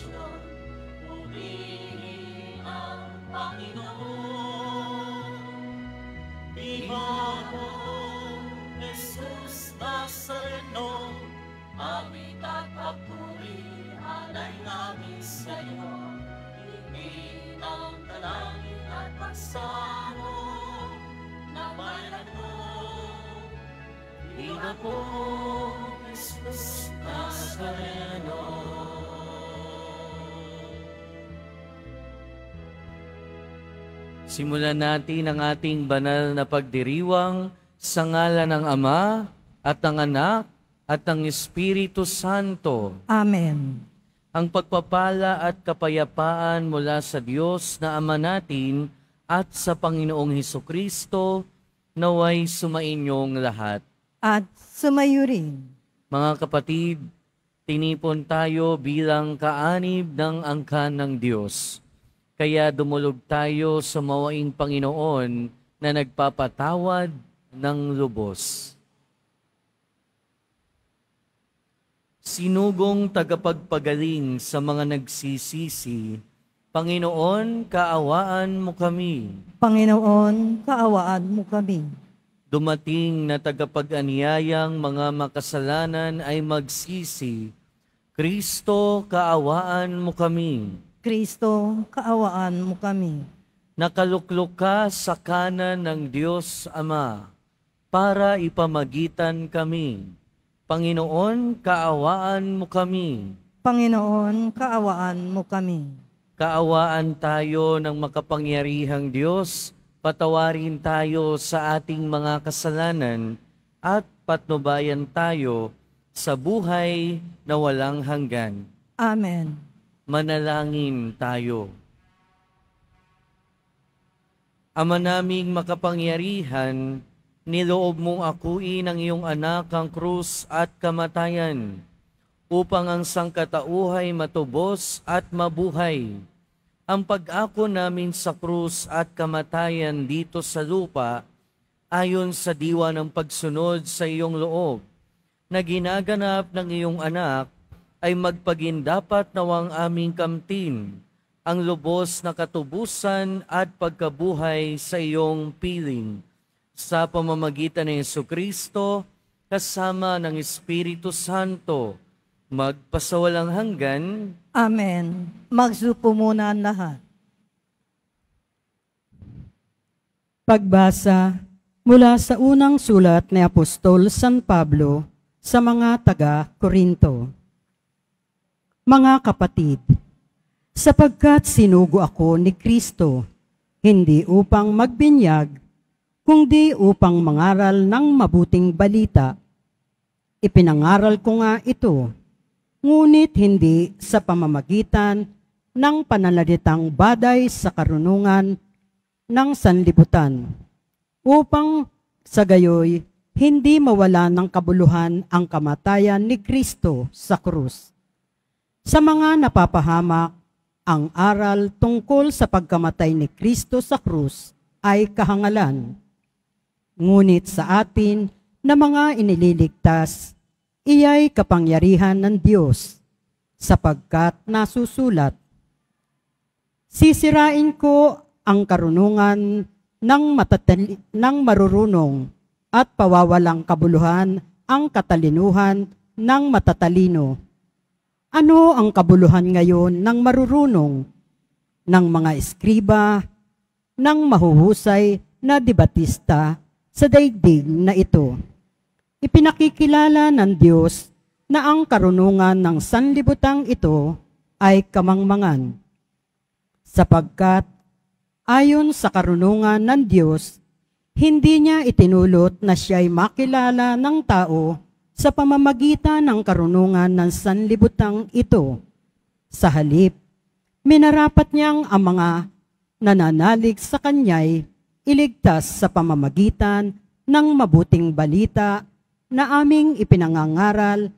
nasyon, purihin ang Panginoon. Panginoon Jesus Nazareno, awit at papuri alay namin sa iyo. Hingin ang dalangin at pagsamo na bayan mo. Panginoon Jesus Nazareno. Simulan natin ang ating banal na pagdiriwang sa ngalan ng Ama at ng Anak at ng Espiritu Santo. Amen. Ang pagpapala at kapayapaan mula sa Diyos na Ama natin at sa Panginoong Hesukristo naway sumainyong lahat. At sumayo rin. Mga kapatid, tinipon tayo bilang kaanib ng angkan ng Diyos. Kaya dumulog tayo sa mawaing Panginoon na nagpapatawad ng lubos. Sinugong tagapagpagaling sa mga nagsisisi, Panginoon, kaawaan mo kami. Panginoon, kaawaan mo kami. Dumating na tagapag-anyayang mga makasalanan ay magsisi, Kristo, kaawaan mo kami. Kristo, kaawaan mo kami. Nakaluklok ka sa kanan ng Diyos Ama para ipamagitan kami. Panginoon, kaawaan mo kami. Panginoon, kaawaan mo kami. Kaawaan tayo ng makapangyarihang Diyos, patawarin tayo sa ating mga kasalanan at patnubayan tayo sa buhay na walang hanggan. Amen. Manalangin tayo. Ama naming makapangyarihan, niloob mong akuin ang iyong anak ang krus at kamatayan, upang ang sangkatauhay matubos at mabuhay. Ang pag-ako namin sa krus at kamatayan dito sa lupa, ayon sa diwa ng pagsunod sa iyong loob, na ginaganap ng iyong anak, ay magpagindapat nawang aming kamtin ang lubos na katubusan at pagkabuhay sa iyong piling. Sa pamamagitan ng Jesucristo, kasama ng Espiritu Santo, magpasawalang hanggan. Amen. Magsupo muna ang lahat. Pagbasa mula sa unang sulat ni Apostol San Pablo sa mga taga-Korinto. Mga kapatid, sapagkat sinugo ako ni Kristo, hindi upang magbinyag, kundi upang mangaral ng mabuting balita. Ipinangaral ko nga ito, ngunit hindi sa pamamagitan ng pananalitang baday sa karunungan ng sanlibutan, upang sa gayoy hindi mawala ng kabuluhan ang kamatayan ni Kristo sa krus. Sa mga napapahamak, ang aral tungkol sa pagkamatay ni Kristo sa krus ay kahangalan. Ngunit sa atin na mga inililigtas, iya'y kapangyarihan ng Diyos, sapagkat nasusulat, sisirain ko ang karunungan ng marurunong at pawawalang kabuluhan ang katalinuhan ng matatalino. Ano ang kabuluhan ngayon ng marurunong, ng mga eskriba, ng mahuhusay na debatista sa daigdig na ito? Ipinakikilala ng Diyos na ang karunungan ng sanlibutang ito ay kamangmangan, sapagkat ayon sa karunungan ng Diyos, hindi niya itinulot na siya'y makilala ng tao sa pamamagitan ng karunungan ng sanlibutang ito. Sa halip, minarapat niyang ang mga nananalig sa kanya'y iligtas sa pamamagitan ng mabuting balita na aming ipinangangaral,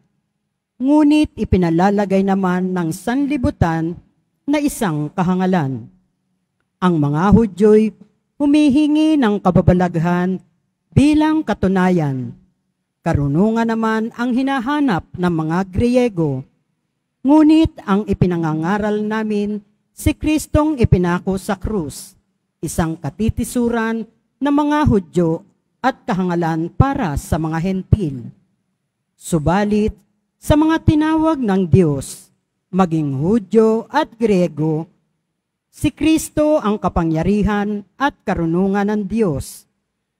ngunit ipinalalagay naman ng sanlibutan na isang kahangalan. Ang mga Hudyo'y humihingi ng kababalaghan bilang katunayan. Karunungan naman ang hinahanap ng mga Griyego. Ngunit ang ipinangangaral namin, si Kristong ipinako sa krus, isang katitisuran ng mga Hudyo at kahangalan para sa mga Hentil. Subalit, sa mga tinawag ng Diyos, maging Hudyo at Grego, si Kristo ang kapangyarihan at karunungan ng Diyos,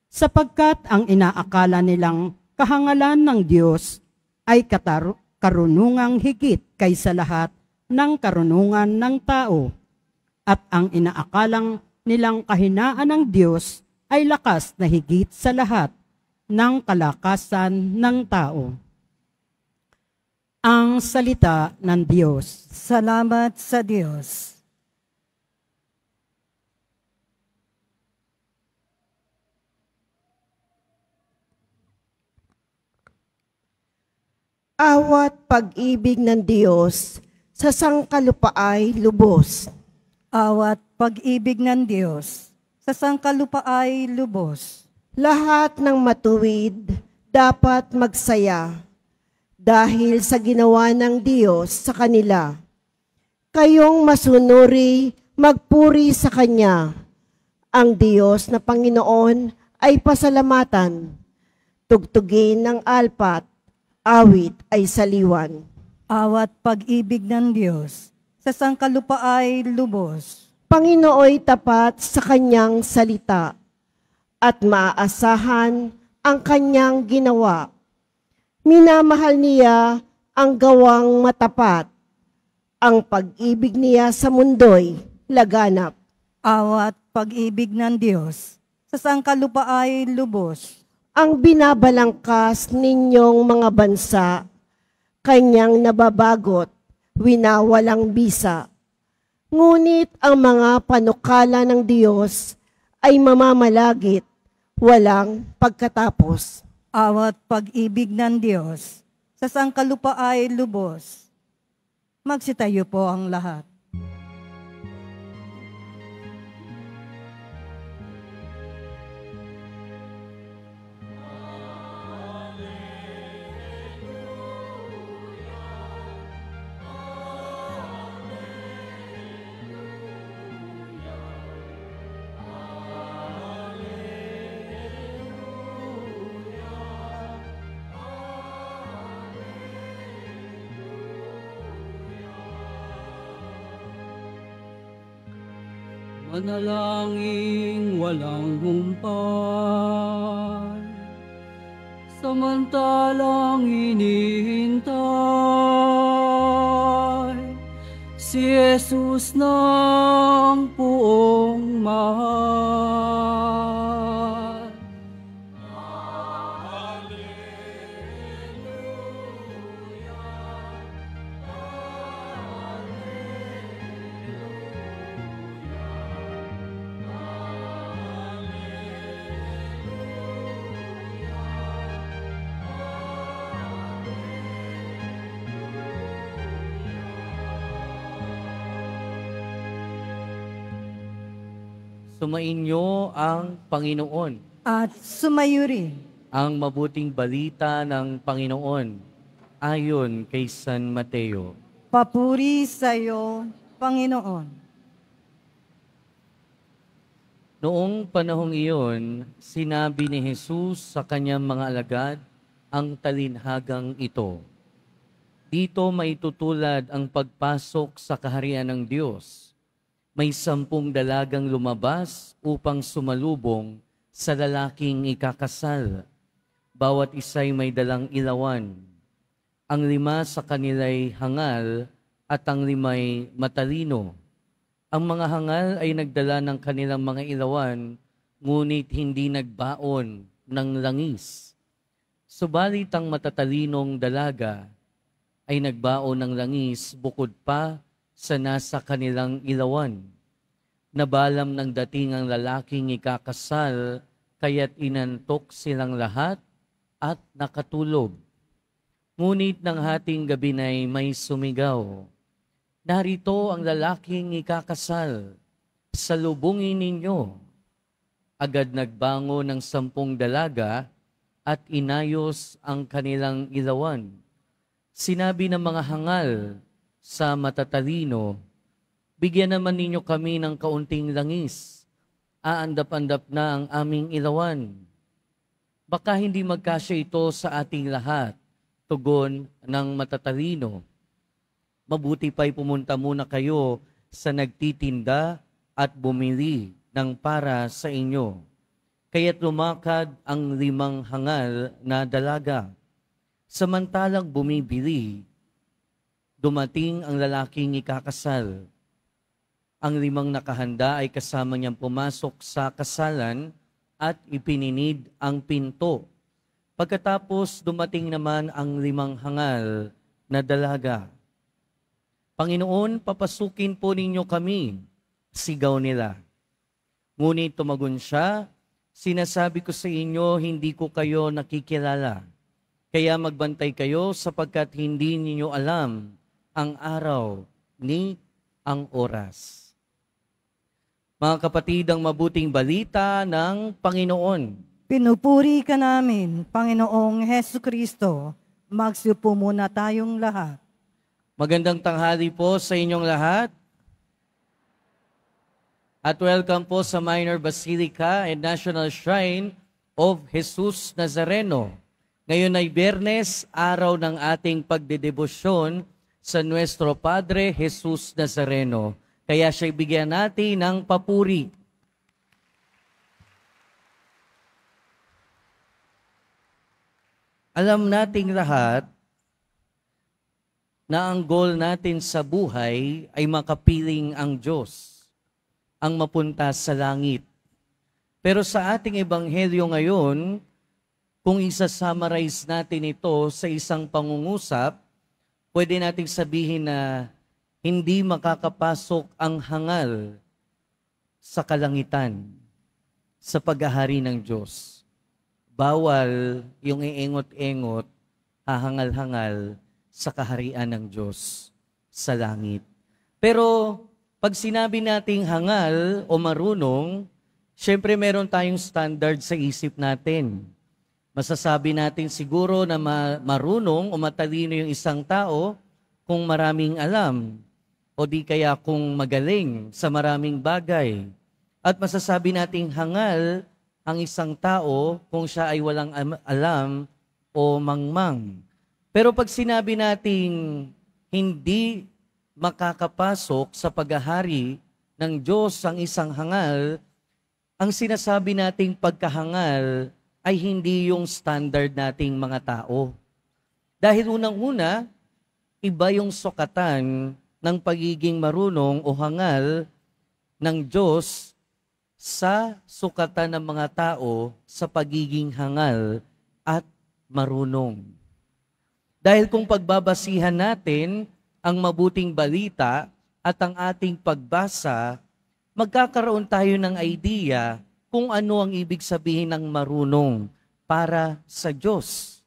sapagkat ang inaakala nilang kahangalan ng Diyos ay karunungang higit kaysa lahat ng karunungan ng tao, at ang inaakalang nilang kahinaan ng Diyos ay lakas na higit sa lahat ng kalakasan ng tao. Ang salita ng Diyos. Salamat sa Diyos. Awat pag-ibig ng Diyos sa sangkalupaay lubos. Awat pag-ibig ng Diyos sa sangkalupaay lubos. Lahat ng matuwid dapat magsaya dahil sa ginawa ng Diyos sa kanila. Kayong masunuri, magpuri sa Kanya. Ang Diyos na Panginoon ay pasalamatan. Tugtugin ng alpat, awit ay saliwan. Awat pag-ibig ng Diyos sa sangkalupaay lubos. Panginooy tapat sa Kanyang salita at maaasahan ang Kanyang ginawa. Minamahal niya ang gawang matapat. Ang pag-ibig niya sa mundo'y laganap. Awat pag-ibig ng Diyos sa sangkalupaay lubos. Ang binabalangkas ninyong mga bansa, Kanyang nababagot, winawalang bisa. Ngunit ang mga panukala ng Diyos ay mamamalagit, walang pagkatapos. Awat pag-ibig ng Diyos sa sangkalupaay lubos. Magsitayo po ang lahat. Manalangin walang humpay, samantalang hinihintay si Jesus ng puong mahal. Sumainyo ang Panginoon. At sumayo rin. Ang mabuting balita ng Panginoon ayon kay San Mateo. Papuri sa iyo, Panginoon. Noong panahong iyon, sinabi ni Jesus sa kanyang mga alagad ang talinhagang ito. Dito maitutulad ang pagpasok sa kaharian ng Diyos. May 10 dalagang lumabas upang sumalubong sa lalaking ikakasal. Bawat isa'y may dalang ilawan. Ang 5 sa kanila'y hangal at ang 5'ay matalino. Ang mga hangal ay nagdala ng kanilang mga ilawan, ngunit hindi nagbaon ng langis. Subalit ang matatalinong dalaga ay nagbaon ng langis bukod pa sa nasa kanilang ilawan. Nabalam ng dating ang lalaking ikakasal, kaya't inantok silang lahat at nakatulog. Ngunit ng hating gabi na'y may sumigaw, "Narito ang lalaking ikakasal, salubungin ninyo." Agad nagbango ng 10 dalaga at inayos ang kanilang ilawan. Sinabi ng mga hangal, sa matatalino, bigyan naman ninyo kami ng kaunting langis. Aandap-andap na ang aming ilawan. Baka hindi magkasya ito sa ating lahat, tugon ng matatalino. Mabuti pa'y pumunta muna kayo sa nagtitinda at bumili ng para sa inyo. Kaya't lumakad ang 5 hangal na dalaga. Samantalang bumibili, dumating ang lalaking ikakasal. Ang 5 nakahanda ay kasama niyang pumasok sa kasalan at ipininid ang pinto. Pagkatapos dumating naman ang 5 hangal na dalaga. Panginoon, papasukin po ninyo kami, sigaw nila. Ngunit tumagon siya, sinasabi ko sa inyo, hindi ko kayo nakikilala. Kaya magbantay kayo sapagkat hindi ninyo alam ang araw ni ang oras. Mga kapatid, ang mabuting balita ng Panginoon. Pinupuri ka namin, Panginoong Hesus Kristo. Magsiupo muna tayong lahat. Magandang tanghali po sa inyong lahat. At welcome po sa Minor Basilica and National Shrine of Jesus Nazareno. Ngayon ay Biyernes, araw ng ating pagdedebosyon sa Nuestro Padre Jesus Nazareno. Kaya siya'y bigyan natin ng papuri. Alam nating lahat na ang goal natin sa buhay ay makapiling ang Diyos, ang mapunta sa langit. Pero sa ating ebanghelyo ngayon, kung isa-summarize natin ito sa isang pangungusap, pwede nating sabihin na hindi makakapasok ang hangal sa kalangitan, sa paghahari ng Diyos. Bawal yung iengot-engot, hahangal-hangal sa kaharian ng Diyos sa langit. Pero pag sinabi nating hangal o marunong, syempre meron tayong standard sa isip natin. Masasabi natin siguro na marunong o matalino yung isang tao kung maraming alam o di kaya kung magaling sa maraming bagay. At masasabi nating hangal ang isang tao kung siya ay walang alam o mangmang. Pero pag sinabi nating hindi makakapasok sa paghahari ng Diyos ang isang hangal, ang sinasabi nating pagkahangal ay hindi yung standard nating mga tao. Dahil unang-una, iba yung sukatan ng pagiging marunong o hangal ng Diyos sa sukatan ng mga tao sa pagiging hangal at marunong. Dahil kung pagbabasihan natin ang mabuting balita at ang ating pagbasa, magkakaroon tayo ng idea kung ano ang ibig sabihin ng marunong para sa Diyos.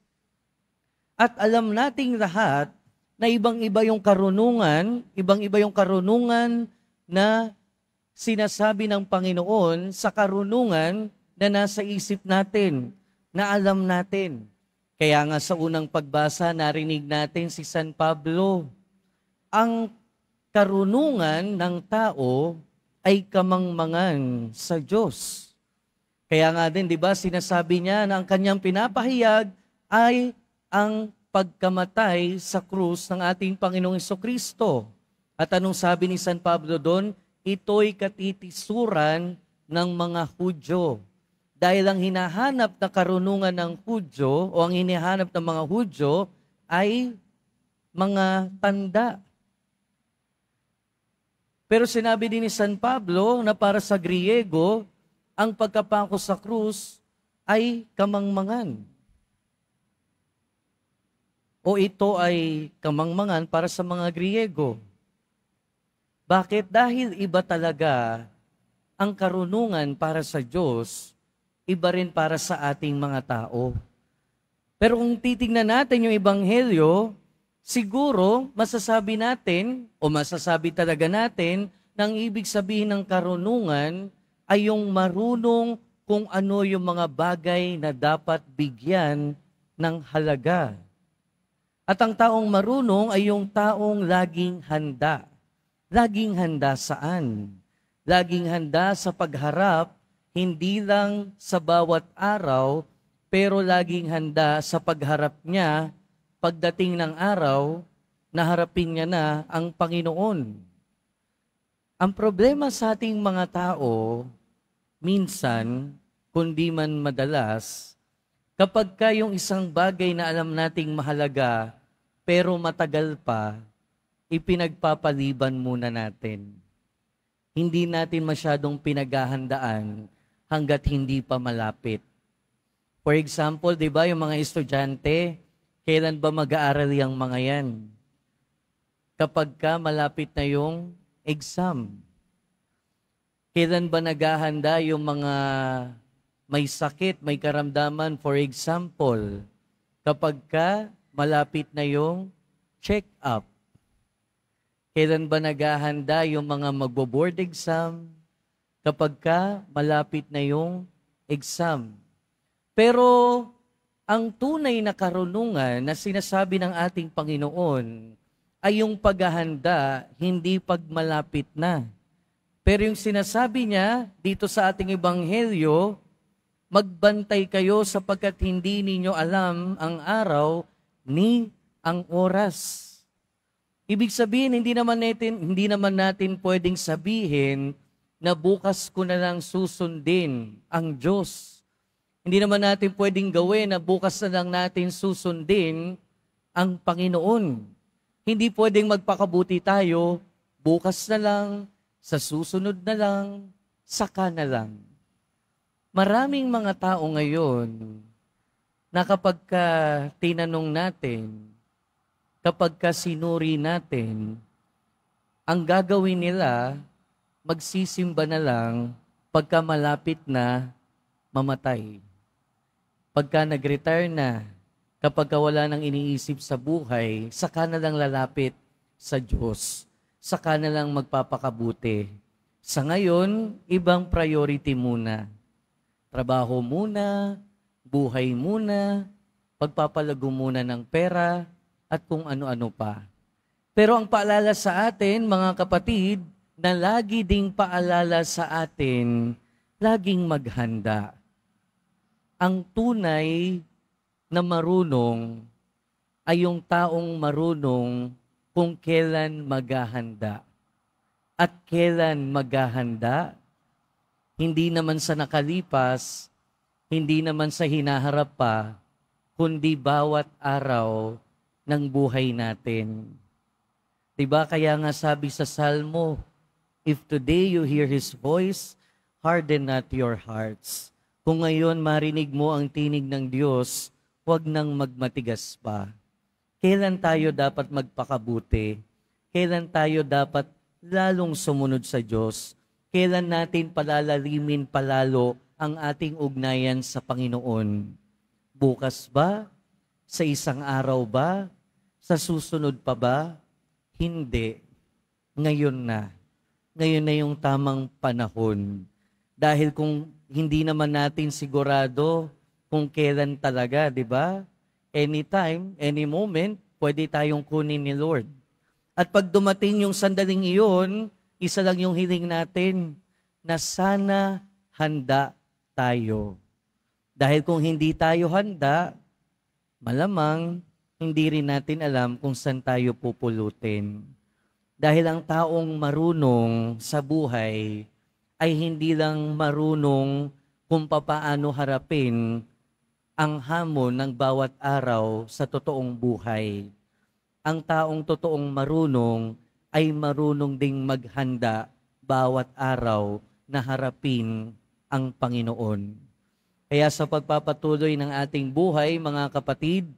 At alam nating lahat na ibang-iba yung karunungan na sinasabi ng Panginoon sa karunungan na nasa isip natin, na alam natin. Kaya nga sa unang pagbasa, narinig natin si San Pablo. Ang karunungan ng tao ay kamangmangan sa Diyos. Kaya nga din, di ba, sinasabi niya na ang kanyang pinapahayag ay ang pagkamatay sa krus ng ating Panginoong Jesucristo. At anong sabi ni San Pablo doon? Ito'y katitisuran ng mga Hudyo. Dahil ang hinahanap na karunungan ng Hudyo o ang hinahanap ng mga Hudyo ay mga tanda. Pero sinabi din ni San Pablo na para sa Griego, ang pagkapako sa krus ay kamangmangan. O ito ay kamangmangan para sa mga Griego. Bakit? Dahil iba talaga ang karunungan para sa Diyos, iba rin para sa ating mga tao. Pero kung titingnan natin yung Ebanghelyo, siguro masasabi natin o masasabi talaga natin na ang ibig sabihin ng karunungan ay yung marunong kung ano yung mga bagay na dapat bigyan ng halaga. At ang taong marunong ay yung taong laging handa. Laging handa saan? Laging handa sa pagharap, hindi lang sa bawat araw, pero laging handa sa pagharap niya, pagdating ng araw, naharapin niya na ang Panginoon. Ang problema sa ating mga tao, minsan, kundi man madalas, kapag ka yung isang bagay na alam nating mahalaga, pero matagal pa, ipinagpapaliban muna natin. Hindi natin masyadong pinaghahandaan hanggat hindi pa malapit. For example, di ba yung mga estudyante, kailan ba mag-aaral yung mga yan? Kapag ka malapit na yung exam. Kailan ba naghahanda yung mga may sakit, may karamdaman, for example, kapag ka malapit na yung check-up? Kailan ba naghahanda yung mga magbo-board exam? Kapag ka malapit na yung exam. Pero ang tunay na karunungan na sinasabi ng ating Panginoon ay yung paghahanda, hindi pag malapit na. Pero yung sinasabi niya dito sa ating ebanghelyo, magbantay kayo sapagkat hindi ninyo alam ang araw ni ang oras. Ibig sabihin, hindi naman natin pwedeng sabihin na bukas ko na lang susundin ang Diyos. Hindi naman natin pwedeng gawin na bukas na lang natin susundin ang Panginoon. Hindi pwedeng magpakabuti tayo, bukas na lang, sa susunod na lang, saka na lang. Maraming mga tao ngayon na kapag ka tinanong natin, kapag ka sinuri natin, ang gagawin nila, magsisimba na lang pagka malapit na mamatay. Pagka nag-retire na, kapag wala nang iniisip sa buhay, saka na lang lalapit sa Diyos. Saka na lang magpapakabuti. Sa ngayon, ibang priority muna. Trabaho muna, buhay muna, pagpapalago muna ng pera, at kung ano-ano pa. Pero ang paalala sa atin, mga kapatid, na lagi ding paalala sa atin, laging maghanda. Ang tunay na marunong ay yung taong marunong kung kailan maghahanda. At kailan maghahanda, hindi naman sa nakalipas, hindi naman sa hinaharap pa, kundi bawat araw ng buhay natin. Diba kaya nga sabi sa Salmo, if today you hear His voice, harden not your hearts. Kung ngayon marinig mo ang tinig ng Diyos, huwag nang magmatigas pa. Kailan tayo dapat magpakabuti? Kailan tayo dapat lalong sumunod sa Diyos? Kailan natin palalalimin palalo ang ating ugnayan sa Panginoon? Bukas ba? Sa isang araw ba? Sa susunod pa ba? Hindi. Ngayon na. Ngayon na yung tamang panahon. Dahil kung hindi naman natin sigurado kung kailan talaga, di ba? Anytime, any moment, pwede tayong kunin ni Lord. At pag dumating yung sandaling iyon, isa lang yung hiling natin, na sana handa tayo. Dahil kung hindi tayo handa, malamang hindi rin natin alam kung saan tayo pupulutin. Dahil ang taong marunong sa buhay ay hindi lang marunong kung papaano harapin ang hamon ng bawat araw sa totoong buhay. Ang taong totoong marunong ay marunong ding maghanda bawat araw na harapin ang Panginoon. Kaya sa pagpapatuloy ng ating buhay, mga kapatid,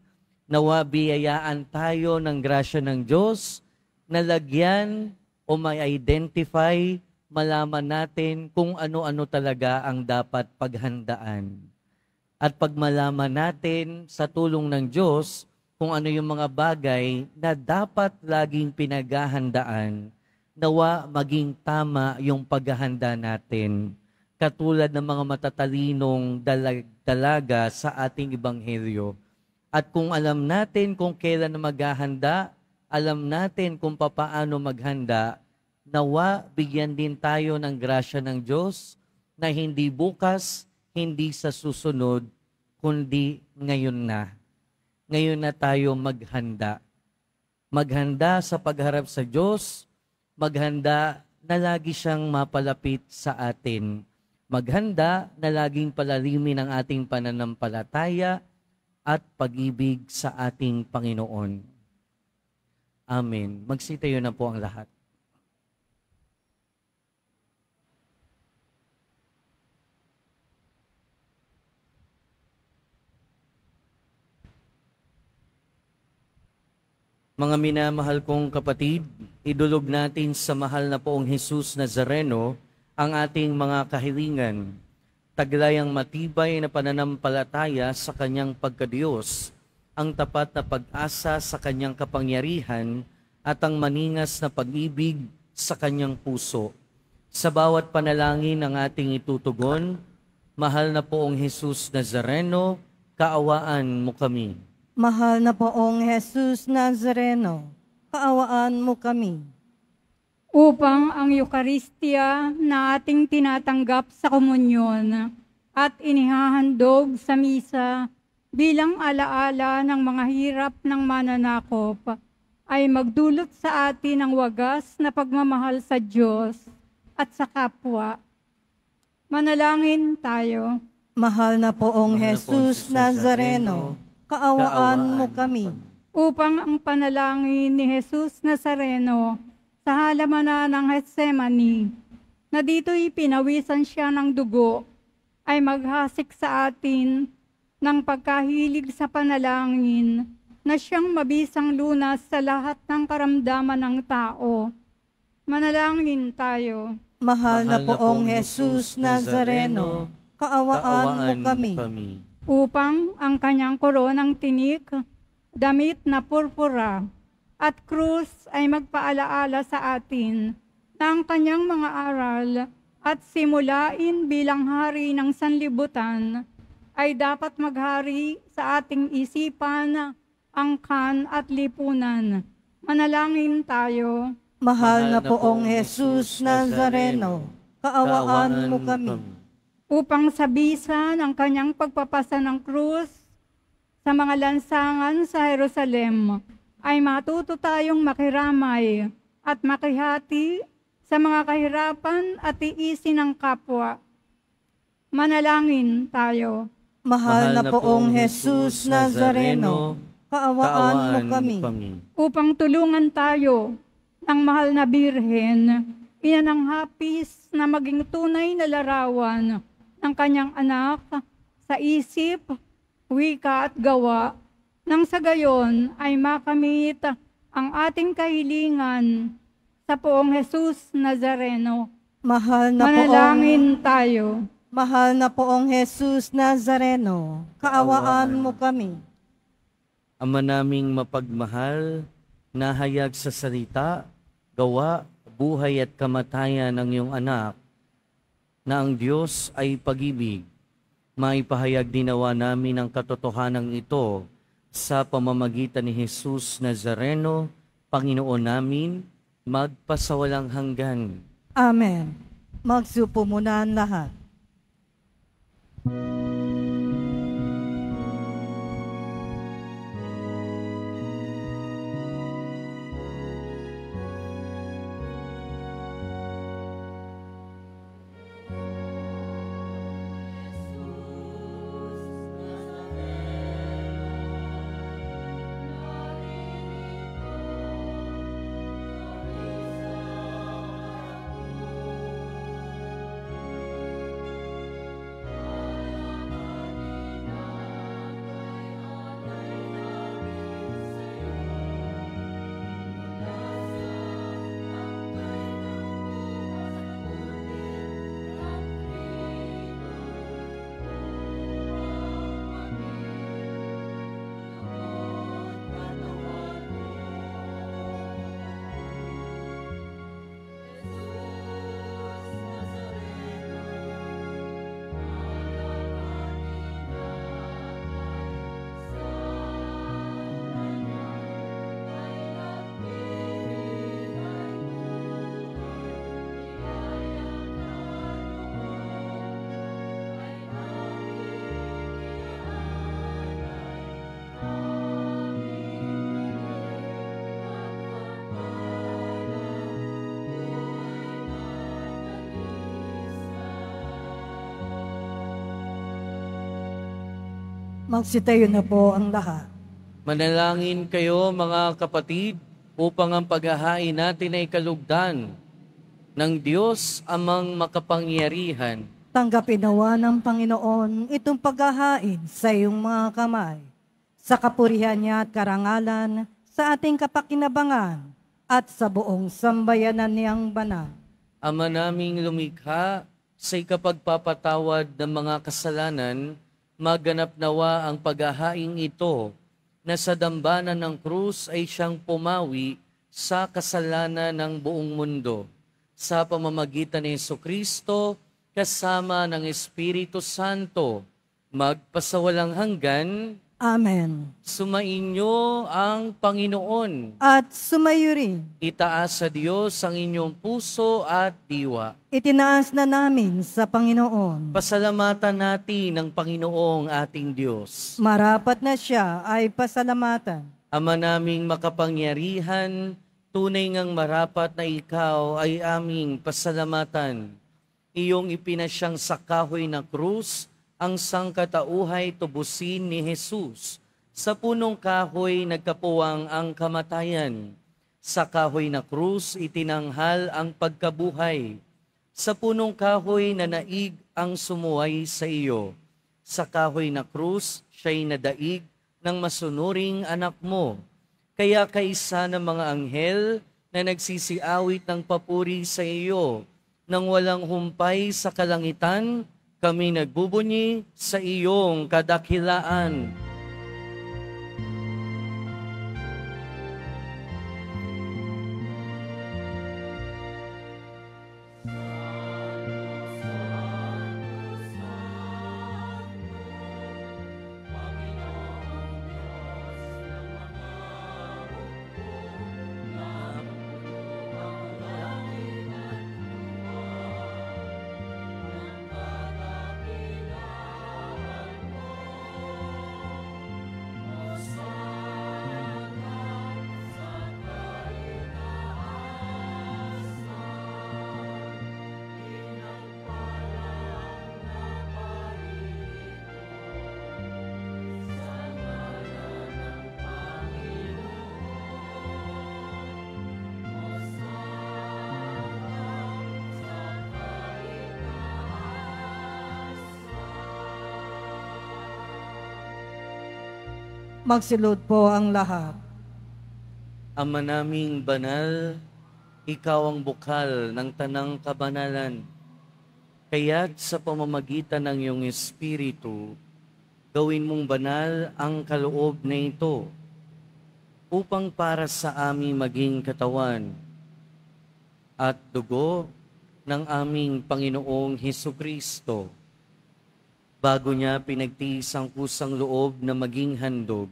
nawa biyayaan tayo ng grasya ng Diyos na lagyan o ma-identify, malaman natin kung ano-ano talaga ang dapat paghandaan. At pag malaman natin sa tulong ng Diyos kung ano yung mga bagay na dapat laging pinaghahandaan, nawa maging tama yung paghahanda natin. Katulad ng mga matatalinong dalaga sa ating ebanghelyo. At kung alam natin kung kailan maghahanda, alam natin kung papaano maghanda, nawa bigyan din tayo ng grasya ng Diyos na hindi bukas, hindi sa susunod, kundi ngayon na. Ngayon na tayo maghanda. Maghanda sa pagharap sa Diyos, maghanda na lagi siyang mapalapit sa atin. Maghanda na laging palalimin ang ating pananampalataya at pag-ibig sa ating Panginoon. Amen. Magsitayo na po ang lahat. Mga minamahal kong kapatid, idulog natin sa mahal na poong Jesus Nazareno ang ating mga kahilingan. Taglay ang matibay na pananampalataya sa kanyang pagkadiyos, ang tapat na pag-asa sa kanyang kapangyarihan at ang maningas na pag-ibig sa kanyang puso. Sa bawat panalangin ang ating itutugon, mahal na poong Jesus Nazareno, kaawaan mo kami. Mahal na poong Jesus Nazareno, kaawaan mo kami. Upang ang Eucharistia na ating tinatanggap sa komunyon at inihahandog sa misa bilang alaala ng mga hirap ng mananakop ay magdulot sa atin ng wagas na pagmamahal sa Diyos at sa kapwa. Manalangin tayo. Mahal na poong Jesus Nazareno, kaawaan mo kami. Upang ang panalangin ni Jesus Nazareno sa halamanan ng Getsemani, na dito'y pinawisan siya ng dugo, ay maghasik sa atin ng pagkahilig sa panalangin na siyang mabisang lunas sa lahat ng karamdaman ng tao. Manalangin tayo. Mahal na poong Jesus Nazareno, kaawaan mo kami. Upang ang kanyang koronang tinik, damit na purpura, at krus ay magpaalaala sa atin ng kanyang mga aral at simulain bilang hari ng sanlibutan ay dapat maghari sa ating isipan, angkan at lipunan. Manalangin tayo. Mahal na poong Jesus Nazareno, kaawaan mo kami. Upang sa bisa ng kanyang pagpapasa ng krus sa mga lansangan sa Jerusalem, ay matuto tayong makiramay at makihati sa mga kahirapan at tiisin ng kapwa. Manalangin tayo. Mahal na poong Jesus Nazareno, kaawaan mo kami. Upang tulungan tayo ng mahal na Birhen, ina ng hapis na maging tunay na larawan ng kanyang anak sa isip, wika at gawa, nang sa gayon ay makamit ang ating kahilingan sa poong Jesus Nazareno. Mahal na Manalangin tayo. Mahal na poong Jesus Nazareno, kaawaan mo kami. Ama naming mapagmahal, nahayag sa salita, gawa, buhay at kamatayan ng iyong anak, na ang Diyos ay pag-ibig. Maipahayag dinawa namin ang katotohanan ito sa pamamagitan ni Jesus Nazareno, Panginoon namin, magpasawalang hanggan. Amen. Magsupo muna ang lahat. Magsitayo na po ang lahat. Manalangin kayo mga kapatid upang ang paghahain natin ay kalugdan ng Diyos amang makapangyarihan. Tanggapin nawa ng Panginoon itong paghahain sa iyong mga kamay, sa kapurihan niya at karangalan, sa ating kapakinabangan, at sa buong sambayanan niyang banal. Ama naming lumikha, sa ikapagpapatawad ng mga kasalanan, maganap nawa ang paghahaing ito na sa dambana ng krus ay siyang pumawi sa kasalanan ng buong mundo. Sa pamamagitan ni Jesucristo, kasama ng Espiritu Santo, magpasawalang hanggan. Amen. Sumainyo ang Panginoon. At sumayo rin. Itaas sa Diyos ang inyong puso at diwa. Itinaas na namin sa Panginoon. Pasalamatan natin ang Panginoong ating Diyos. Marapat na siya ay pasalamatan. Ama naming makapangyarihan, tunay ngang marapat na ikaw ay aming pasalamatan. Iyong ipinasyang sa kahoy na krus, ang sangkatauhay tubusin ni Jesus. Sa punong kahoy nagkapuwang ang kamatayan. Sa kahoy na krus itinanghal ang pagkabuhay. Sa punong kahoy na naig ang sumuway sa iyo. Sa kahoy na krus siya'y nadaig ng masunuring anak mo. Kaya kaisa ng mga anghel na nagsisiawit ng papuri sa iyo, nang walang humpay sa kalangitan, kami nagbubunyi sa iyong kadakilaan. Magsilod po ang lahat. Ama naming banal, ikaw ang bukal ng tanang kabanalan. Kaya't sa pamamagitan ng iyong Espiritu, gawin mong banal ang kaloob na ito, upang para sa aming maging katawan at dugo ng aming Panginoong Hesukristo. Bago niya pinagtiis ang kusang loob na maging handog,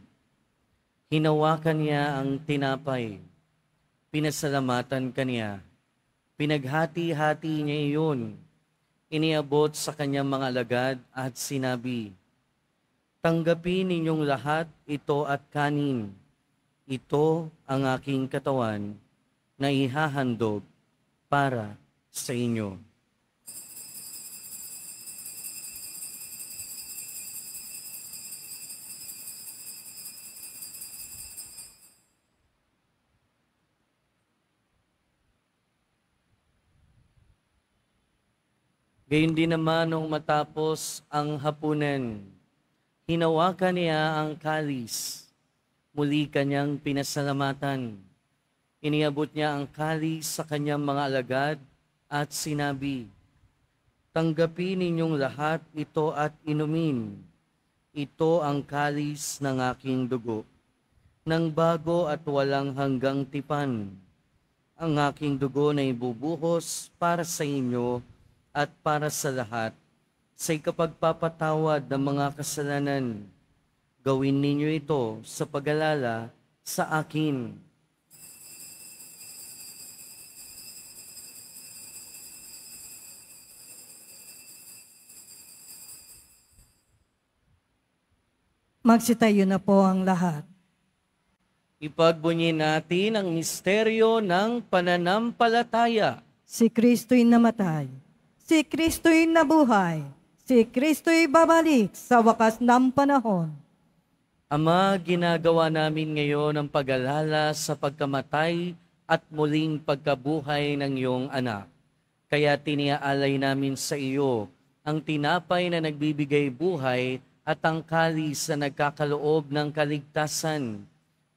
hinawakan niya ang tinapay, pinasalamatan kaniya, pinaghati-hati niya iyon, iniabot sa kanyang mga alagad at sinabi, "Tanggapin ninyong lahat ito at kanin. Ito ang aking katawan na ihahandog para sa inyo." Gayun din naman nung matapos ang hapunan, hinawakan niya ang kalis. Muli kanyang pinasalamatan. Iniabot niya ang kalis sa kanyang mga alagad at sinabi, "Tanggapin ninyong lahat ito at inumin. Ito ang kalis ng aking dugo, ng bago at walang hanggang tipan. Ang aking dugo na ibubuhos para sa inyo at para sa lahat, sa ikapagpapatawad ng mga kasalanan. Gawin ninyo ito sa pag-alala sa akin." Magsitayo na po ang lahat. Ipagbunyi natin ang misteryo ng pananampalataya. Si Kristo'y namatay. Si Kristo'y nabuhay. Si Kristo'y babalik sa wakas ng panahon. Ama, ginagawa namin ngayon ang pag-alala sa pagkamatay at muling pagkabuhay ng iyong anak. Kaya tiniaalay namin sa iyo ang tinapay na nagbibigay buhay at ang kalis na nagkakaloob ng kaligtasan.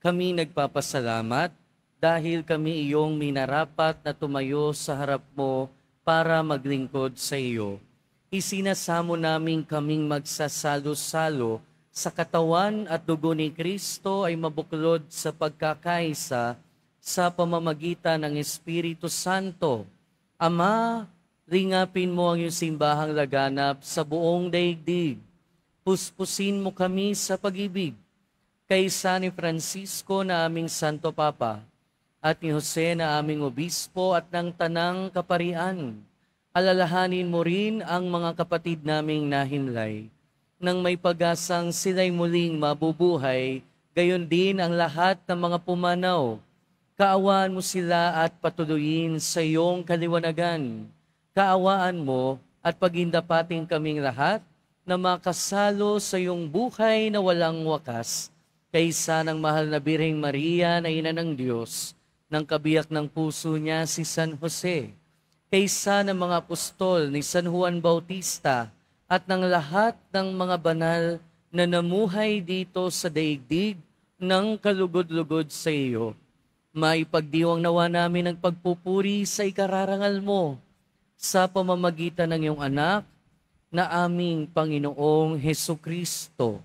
Kami nagpapasalamat dahil kami iyong minarapat na tumayo sa harap mo para maglingkod sa iyo. Isinasamo namin kaming magsasalo-salo sa katawan at dugo ni Kristo ay mabuklod sa pagkakaisa sa pamamagitan ng Espiritu Santo. Ama, lingapin mo ang iyong simbahang laganap sa buong daigdig. Puspusin mo kami sa pag-ibig. Kaysa ni Francisco na aming Santo Papa, at ni Jose na aming Obispo at ng Tanang Kaparian. Alalahanin mo rin ang mga kapatid naming nahinlay, nang may pag-asang sila'y muling mabubuhay, gayon din ang lahat ng mga pumanaw. Kaawaan mo sila at patuloyin sa iyong kaliwanagan. Kaawaan mo at pagindapating kaming lahat na makasalo sa iyong buhay na walang wakas, kaysa ng mahal na Birheng Maria na Ina ng Diyos, ng kabiyak ng puso niya si San Jose, kaysa ng mga apostol ni San Juan Bautista, at ng lahat ng mga banal na namuhay dito sa daigdig ng kalugod-lugod sa iyo. Maipagdiwang nawa namin ang pagpupuri sa ikararangal mo sa pamamagitan ng iyong anak na aming Panginoong Hesukristo.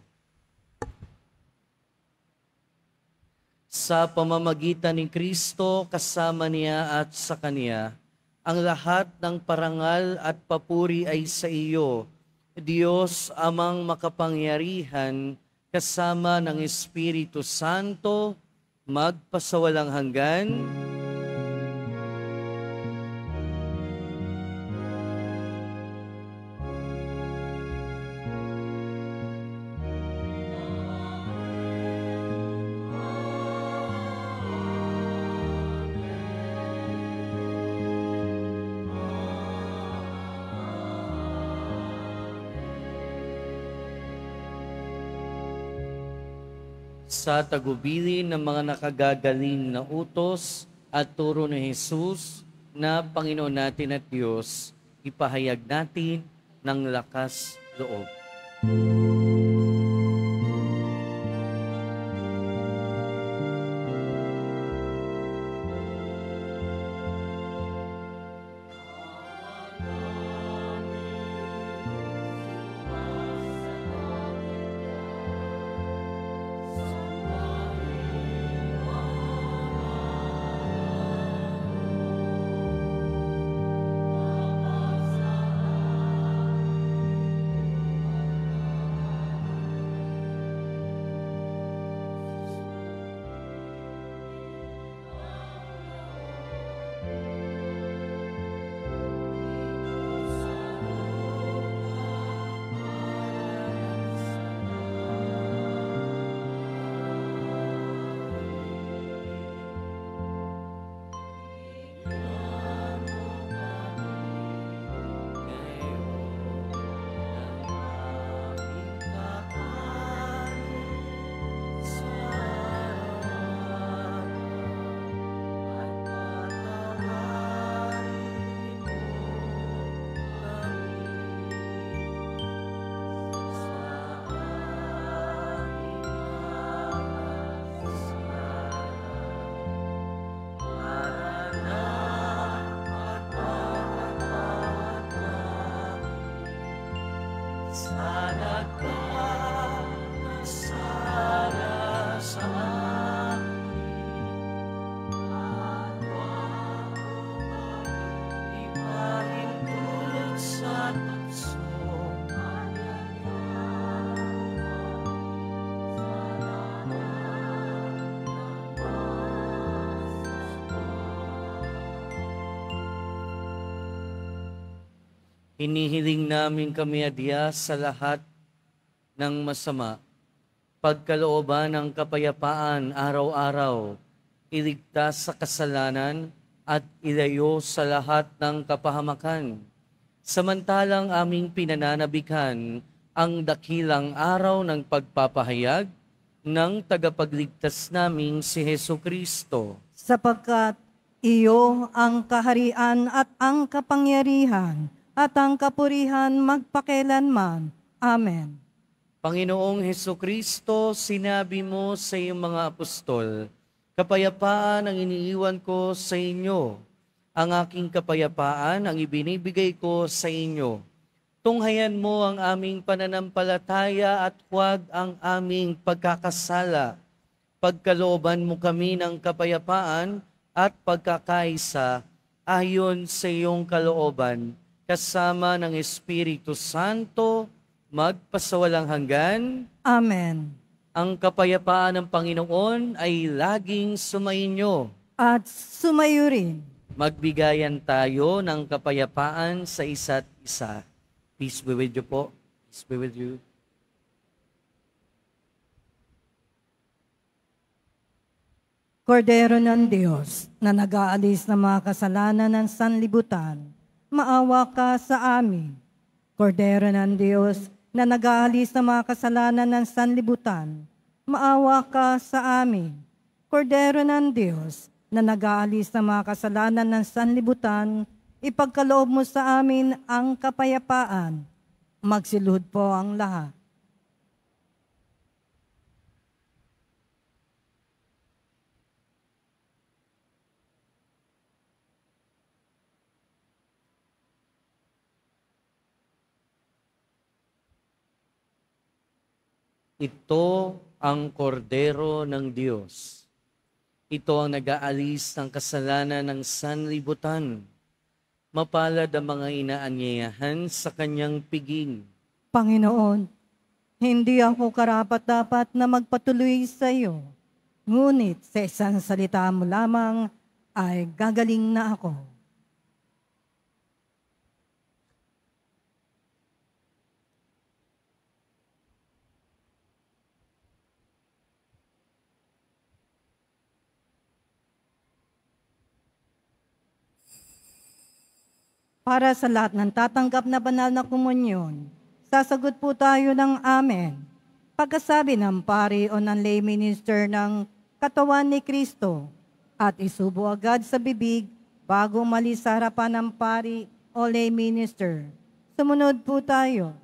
Sa pamamagitan ni Kristo, kasama niya at sa Kanya, ang lahat ng parangal at papuri ay sa iyo, Diyos amang makapangyarihan, kasama ng Espiritu Santo, magpasawalang hanggan. Sa tagubilin ng mga nakagagaling na utos at turo ni Jesus na Panginoon natin at Diyos, ipahayag natin ng lakas loob. Hinihiling namin kami adya sa lahat ng masama, pagkalooban ng kapayapaan araw-araw, iligtas sa kasalanan at ilayo sa lahat ng kapahamakan. Samantalang aming pinananabikan ang dakilang araw ng pagpapahayag ng tagapagligtas naming si Hesu Kristo. Sapagkat iyo ang kaharian at ang kapangyarihan at ang kapurihan magpakelanman. Amen. Panginoong Hesu Kristo, sinabi mo sa iyong mga apostol, kapayapaan ang iniiwan ko sa inyo. Ang aking kapayapaan ang ibinibigay ko sa inyo. Tunghayan mo ang aming pananampalataya at huwag ang aming pagkakasala. Pagkalooban mo kami ng kapayapaan at pagkakaisa ayon sa iyong kalooban, kasama ng Espiritu Santo, magpasawalang hanggan. Amen. Ang kapayapaan ng Panginoon ay laging sumainyo. At sumayo rin. Magbigayan tayo ng kapayapaan sa isa't isa. Peace be with you po. Peace be with you. Kordero ng Diyos na nag-aalis ng mga kasalanan ng sanlibutan, maawa ka sa amin. Kordero ng Diyos na nag-aalis ng mga kasalanan ng sanlibutan, maawa ka sa amin. Kordero ng Diyos na nag-aalis ng mga kasalanan ng sanlibutan, ipagkaloob mo sa amin ang kapayapaan. Magsilhod po ang lahat. Ito ang kordero ng Diyos. Ito ang nag-aalis ng kasalanan ng sanlibutan. Mapalad ang mga inaanyayahan sa kanyang piging. Panginoon, hindi ako karapat-dapat na magpatuloy sa iyo. Ngunit sa isang salita mo lamang ay gagaling na ako. Para sa lahat ng tatanggap na banal na komunyon, sasagot po tayo ng Amen. Pagkasabi ng pari o ng lay minister ng katawan ni Kristo at isubo agad sa bibig bago malis sa harapan ng pari o lay minister. Sumunod po tayo.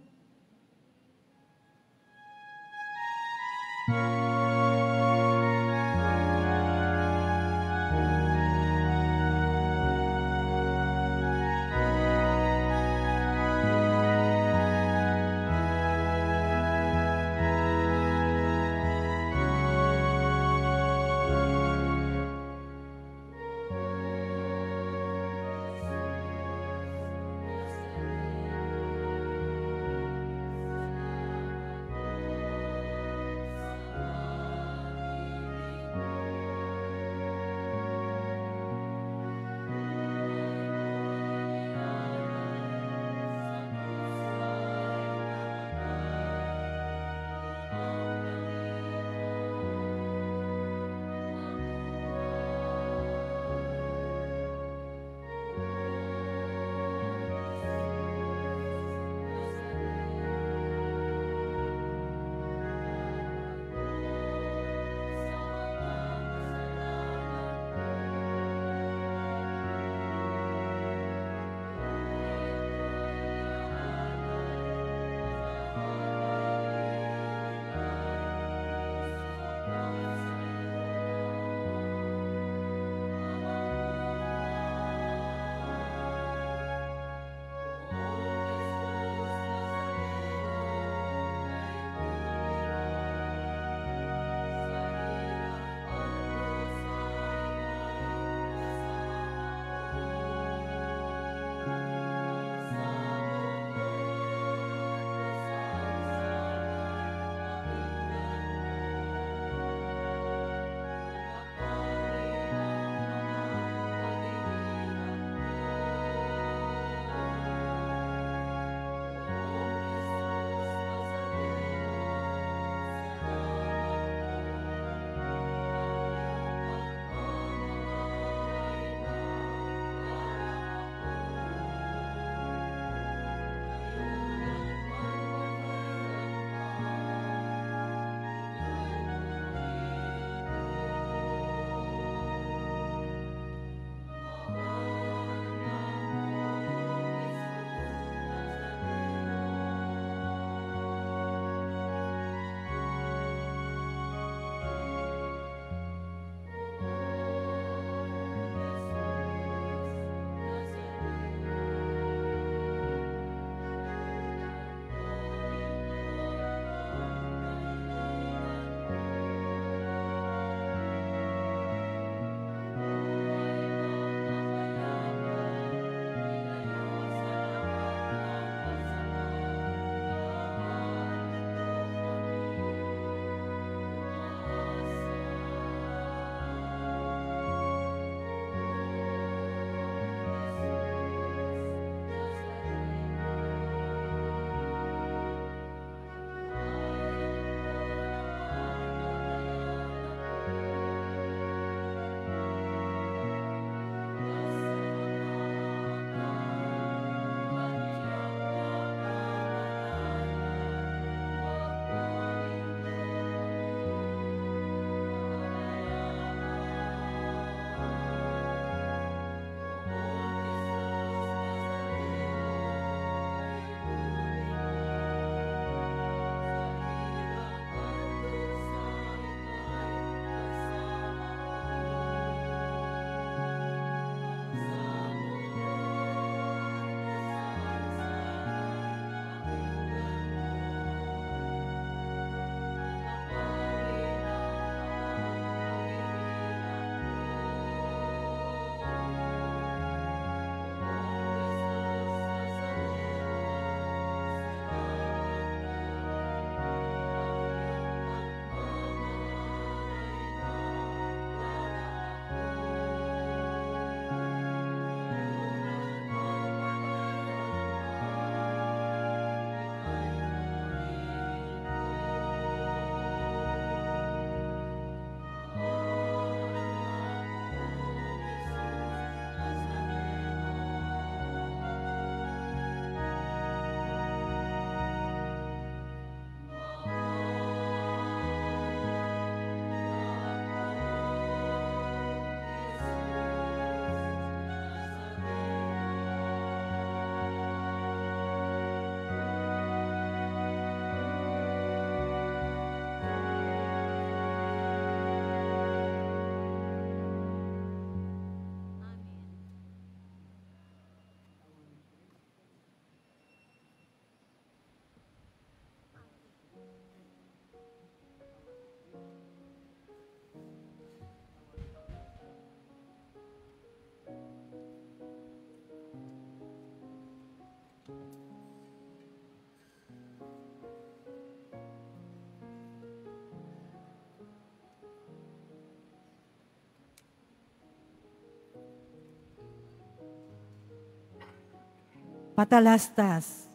Patalastas.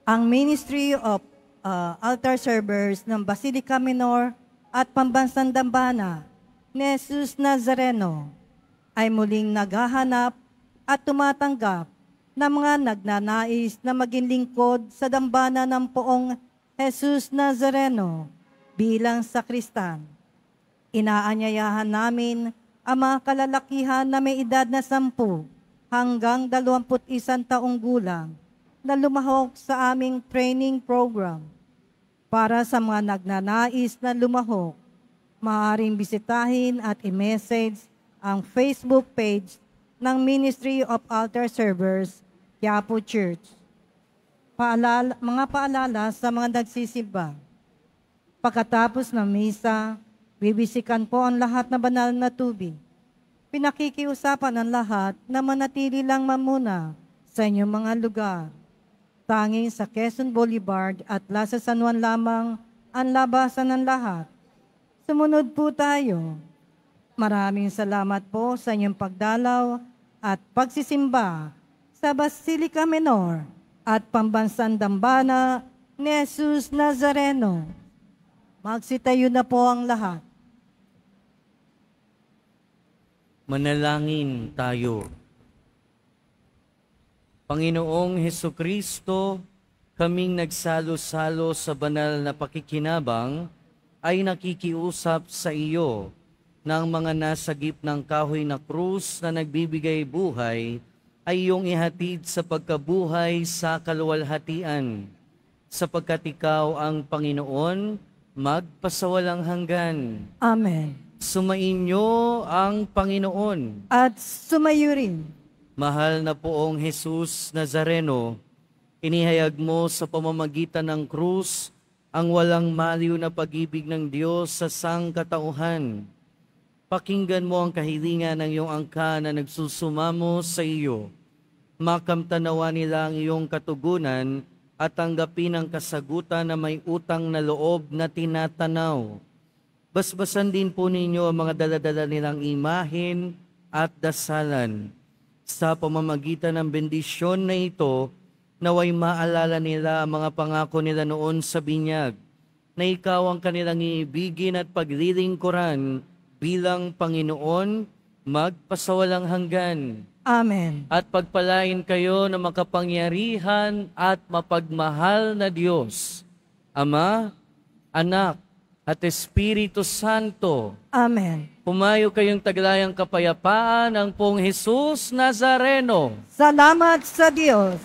Ang Ministry of Altar Servers ng Basilica Minor at Pambansang Dambana ni Jesus Nazareno ay muling naghahanap at tumatanggap ng mga nagnanais na maging lingkod sa dambana ng Poong Jesus Nazareno bilang sakristan. Inaanyayahan namin ang mga kalalakihan na may edad na 10 hanggang 21 taong gulang na lumahok sa aming training program. Para sa mga nagnanais na lumahok, maaaring bisitahin at i-message ang Facebook page ng Ministry of Altar Servers, Quiapo Church. Mga paalala sa mga nagsisimba. Pagkatapos ng misa, bibisikan po ang lahat na banal na tubig. Pinakikiusapan ang lahat na manatili lang mamuna sa inyong mga lugar. Tanging sa Quezon Boulevard at Plaza San Juan lamang ang labasan ng lahat. Sumunod po tayo. Maraming salamat po sa inyong pagdalaw at pagsisimba sa Basilica Minor at Pambansang Dambana ni Jesus Nazareno. Magsitayo na po ang lahat. Manalangin tayo. Panginoong Hesukristo, kaming nagsalo-salo sa banal na pakikinabang ay nakikiusap sa iyo ng mga nasagip ng kahoy na krus na nagbibigay buhay ay iyong ihatid sa pagkabuhay sa kaluwalhatian, sapagkat ikaw ang Panginoon, magpasawalang hanggan. Amen. Sumainyo ang Panginoon. At sumayo rin. Mahal na Poong Jesus Nazareno, inihayag mo sa pamamagitan ng krus ang walang maliw na pag-ibig ng Diyos sa sangkatauhan. Pakinggan mo ang kahilingan ng iyong angka na nagsusumamo sa iyo. Makamtanawa nila ang iyong katugunan at tanggapin ang kasagutan na may utang na loob na tinatanaw. Basbasan din po ninyo ang mga daladala nilang imahin at dasalan. Sa pamamagitan ng bendisyon na ito, naway maalala nila ang mga pangako nila noon sa binyag, na ikaw ang kanilang iibigin at paglilingkuran bilang Panginoon, magpasawalang hanggan. Amen. At pagpalain kayo ng makapangyarihan at mapagmahal na Diyos, Ama, Anak, at Espiritu Santo. Amen. Pumayo kayong taglayang kapayapaan ng Poong Jesus Nazareno. Salamat sa Diyos.